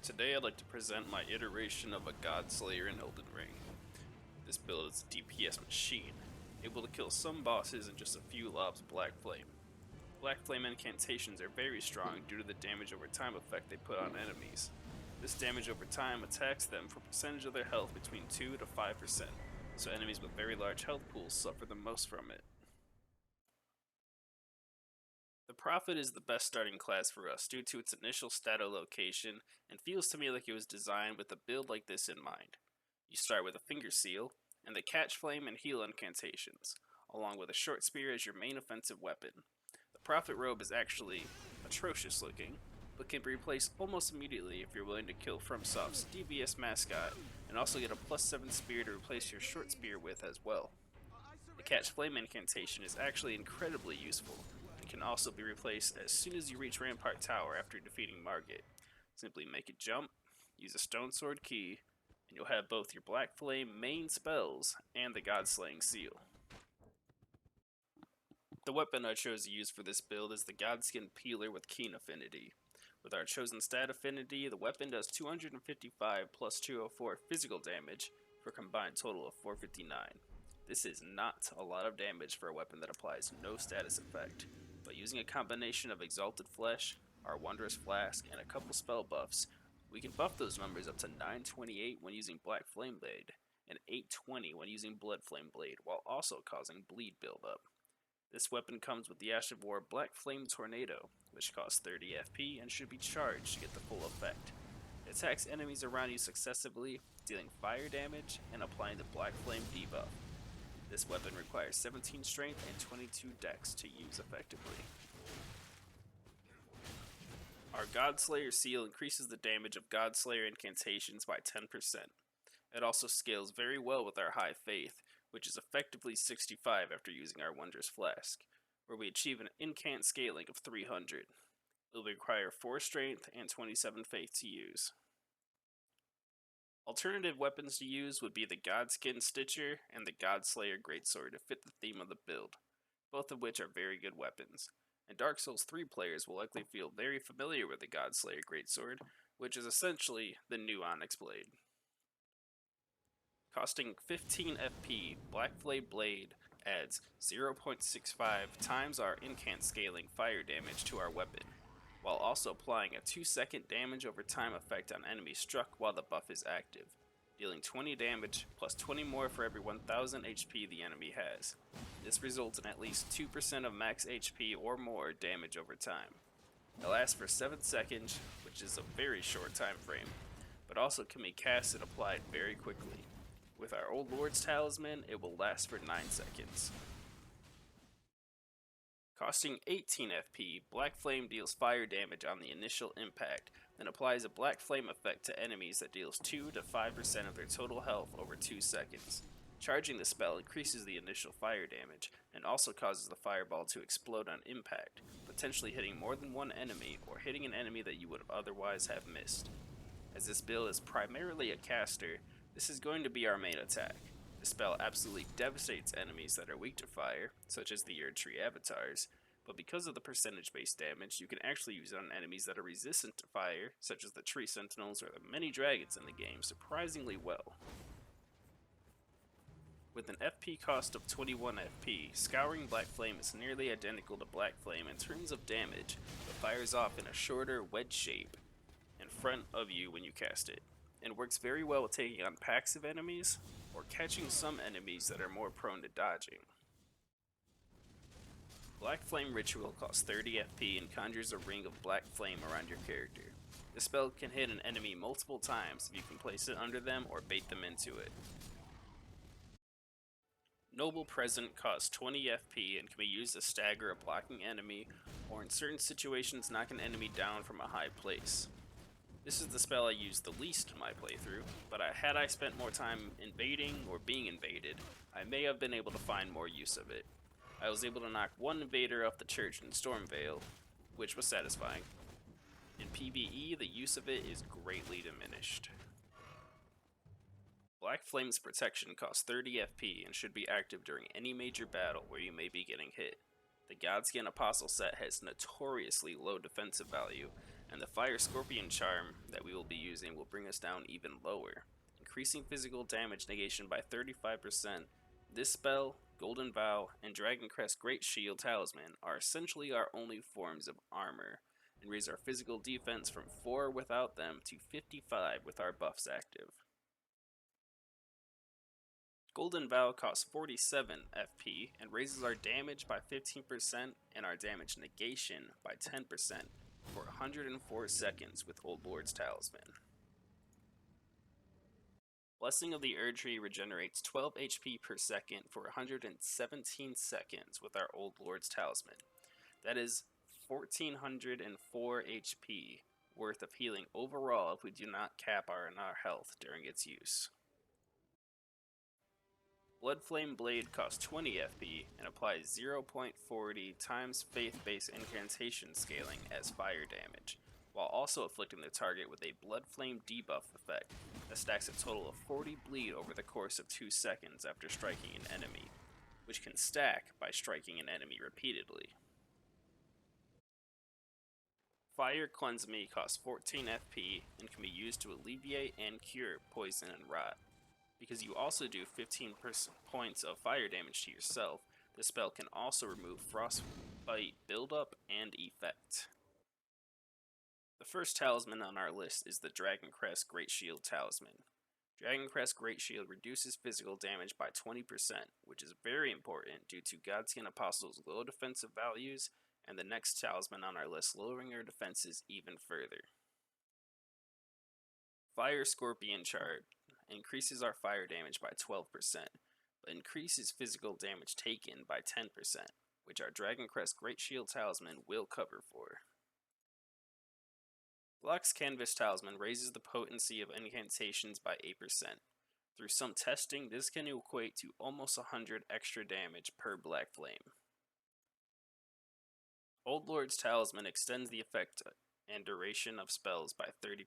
Today I'd like to present my iteration of a Godslayer in Elden Ring. This build is a DPS machine, able to kill some bosses in just a few lobs of Black Flame. Black Flame incantations are very strong due to the damage over time effect they put on enemies. This damage over time attacks them for a percentage of their health between 2 to 5%, so enemies with very large health pools suffer the most from it. The Prophet is the best starting class for us due to its initial stato location and feels to me like it was designed with a build like this in mind. You start with a Finger Seal and the Catch Flame and Heal incantations, along with a Short Spear as your main offensive weapon. The Prophet robe is actually atrocious looking, but can be replaced almost immediately if you're willing to kill FromSoft's DVS mascot and also get a +7 spear to replace your Short Spear with as well. The Catch Flame incantation is actually incredibly useful, can also be replaced as soon as you reach Rampart Tower after defeating Margit. Simply make it jump, use a Stone Sword key, and you'll have both your Black Flame main spells and the Godslaying Seal. The weapon I chose to use for this build is the Godskin Peeler with Keen Affinity. With our chosen stat affinity, the weapon does 255 plus 204 physical damage for a combined total of 459. This is not a lot of damage for a weapon that applies no status effect, but using a combination of Exalted Flesh, our Wondrous Flask, and a couple spell buffs, we can buff those numbers up to 928 when using Black Flame Blade, and 820 when using Bloodflame Blade, while also causing bleed buildup. This weapon comes with the Ash of War Black Flame Tornado, which costs 30 FP and should be charged to get the full effect. It attacks enemies around you successively, dealing fire damage and applying the Black Flame debuff. This weapon requires 17 strength and 22 dex to use effectively. Our Godslayer Seal increases the damage of Godslayer incantations by 10%. It also scales very well with our High Faith, which is effectively 65 after using our Wondrous Flask, where we achieve an incant scaling of 300. It will require 4 strength and 27 faith to use. Alternative weapons to use would be the Godskin Stitcher and the Godslayer Greatsword to fit the theme of the build, both of which are very good weapons. And Dark Souls 3 players will likely feel very familiar with the Godslayer Greatsword, which is essentially the new Onyx Blade. Costing 15 FP, Bloodflame Blade adds 0.65 times our incant scaling fire damage to our weapon, while also applying a 2-second damage over time effect on enemies struck while the buff is active, dealing 20 damage plus 20 more for every 1000 HP the enemy has. This results in at least 2% of max HP or more damage over time. It lasts for 7 seconds, which is a very short time frame, but also can be cast and applied very quickly. With our Old Lord's Talisman, it will last for 9 seconds. Costing 18 FP, Black Flame deals fire damage on the initial impact, then applies a Black Flame effect to enemies that deals 2 to 5% of their total health over 2 seconds. Charging the spell increases the initial fire damage, and also causes the fireball to explode on impact, potentially hitting more than one enemy, or hitting an enemy that you would otherwise have missed. As this build is primarily a caster, this is going to be our main attack. The spell absolutely devastates enemies that are weak to fire, such as the Erdtree avatars, but because of the percentage-based damage, you can actually use it on enemies that are resistant to fire, such as the Tree Sentinels or the many dragons in the game, surprisingly well. With an FP cost of 21 FP, Scouring Black Flame is nearly identical to Black Flame in terms of damage, but fires off in a shorter wedge shape in front of you when you cast it, and works very well with taking on packs of enemies, or catching some enemies that are more prone to dodging. Black Flame Ritual costs 30 FP and conjures a ring of black flame around your character. This spell can hit an enemy multiple times if you can place it under them or bait them into it. Noble Present costs 20 FP and can be used to stagger a blocking enemy, or in certain situations knock an enemy down from a high place. This is the spell I used the least in my playthrough, but had I spent more time invading or being invaded, I may have been able to find more use of it. I was able to knock one invader off the church in Stormvale, which was satisfying. In PvE, the use of it is greatly diminished. Black Flame's protection costs 30 FP and should be active during any major battle where you may be getting hit. The Godskin Apostle set has notoriously low defensive value, and the Fire Scorpion charm that we will be using will bring us down even lower, increasing physical damage negation by 35%. This spell, Golden Vow, and Dragoncrest Greatshield Talisman are essentially our only forms of armor, and raise our physical defense from 4 without them to 55 with our buffs active. Golden Vow costs 47 FP and raises our damage by 15% and our damage negation by 10% for 104 seconds with Old Lord's Talisman. Blessing of the Erdtree regenerates 12 HP per second for 117 seconds with our Old Lord's Talisman. That is 1404 HP worth of healing overall if we do not cap our health during its use. Bloodflame Blade costs 20 FP and applies 0.40 times faith-based incantation scaling as fire damage, while also afflicting the target with a Bloodflame debuff effect that stacks a total of 40 bleed over the course of 2 seconds after striking an enemy, which can stack by striking an enemy repeatedly. Fire Cleanse Me costs 14 FP and can be used to alleviate and cure poison and rot. Because you also do 15 points of fire damage to yourself, the spell can also remove frostbite buildup and effect. The first talisman on our list is the Dragoncrest Greatshield Talisman. Dragoncrest Greatshield reduces physical damage by 20%, which is very important due to Godskin Apostle's low defensive values, and the next talisman on our list lowering our defenses even further. Fire Scorpion Chart increases our fire damage by 12%, but increases physical damage taken by 10%, which our Dragoncrest Greatshield Talisman will cover for. Block's Canvas Talisman raises the potency of incantations by 8%. Through some testing, this can equate to almost 100 extra damage per Black Flame. Old Lord's Talisman extends the effect and duration of spells by 30%.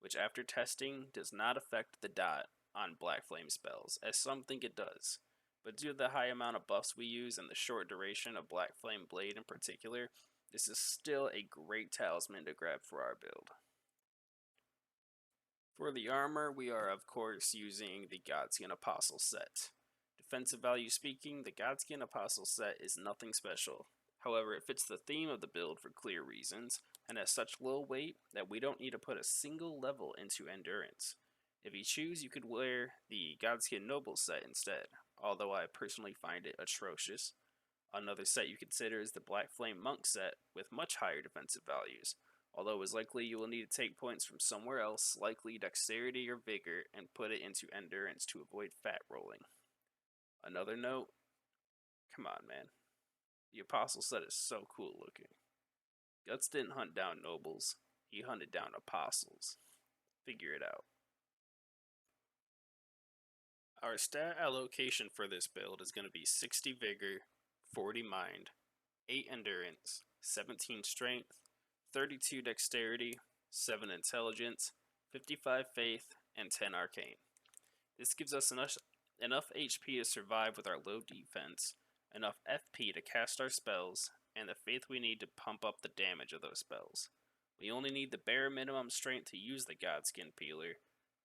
Which after testing does not affect the dot on Black Flame spells, as some think it does. But due to the high amount of buffs we use and the short duration of Bloodflame Blade in particular, this is still a great talisman to grab for our build. For the armor, we are of course using the Godskin Apostle set. Defensive value speaking, the Godskin Apostle set is nothing special. However, it fits the theme of the build for clear reasons, and has such low weight that we don't need to put a single level into endurance. If you choose, you could wear the Godskin Noble set instead, although I personally find it atrocious. Another set you consider is the Black Flame Monk set with much higher defensive values, although it is likely you will need to take points from somewhere else, likely Dexterity or Vigor, and put it into endurance to avoid fat rolling. Another note, come on man. The Apostle set is so cool looking. Guts didn't hunt down nobles, he hunted down apostles. Figure it out. Our stat allocation for this build is going to be 60 Vigor, 40 Mind, 8 Endurance, 17 Strength, 32 Dexterity, 7 Intelligence, 55 Faith, and 10 Arcane. This gives us enough HP to survive with our low defense, enough FP to cast our spells, and the faith we need to pump up the damage of those spells. We only need the bare minimum strength to use the Godskin Peeler,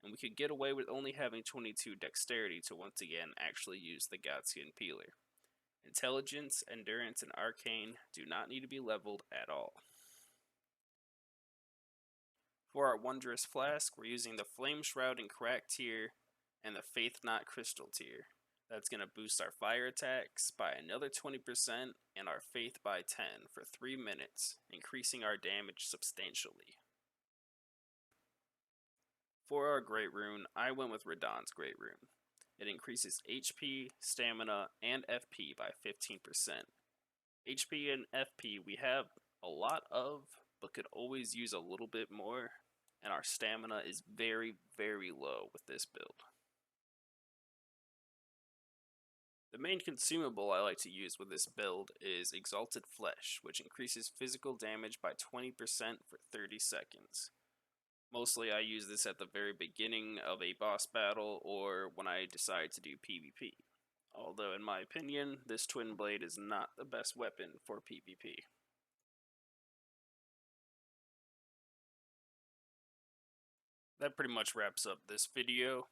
and we could get away with only having 22 dexterity to once again actually use the Godskin Peeler. Intelligence, Endurance, and Arcane do not need to be leveled at all. For our Wondrous Flask, we're using the Flame Shroud and Crack tier and the Faith Knot Crystal tier. That's going to boost our fire attacks by another 20% and our faith by 10 for 3 minutes, increasing our damage substantially. For our Great Rune, I went with Radahn's Great Rune. It increases HP, stamina, and FP by 15%. HP and FP we have a lot of, but could always use a little bit more, and our stamina is very, very low with this build. The main consumable I like to use with this build is Exalted Flesh, which increases physical damage by 20% for 30 seconds. Mostly I use this at the very beginning of a boss battle or when I decide to do PvP. Although in my opinion, this Twin Blade is not the best weapon for PvP. that pretty much wraps up this video.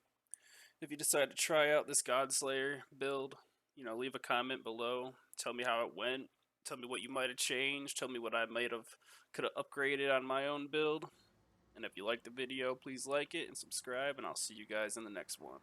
If you decide to try out this Godslayer build, leave a comment below. Tell me how it went. Tell me what you might have changed. Tell me what I could have upgraded on my own build. And if you liked the video, please like it and subscribe, and I'll see you guys in the next one.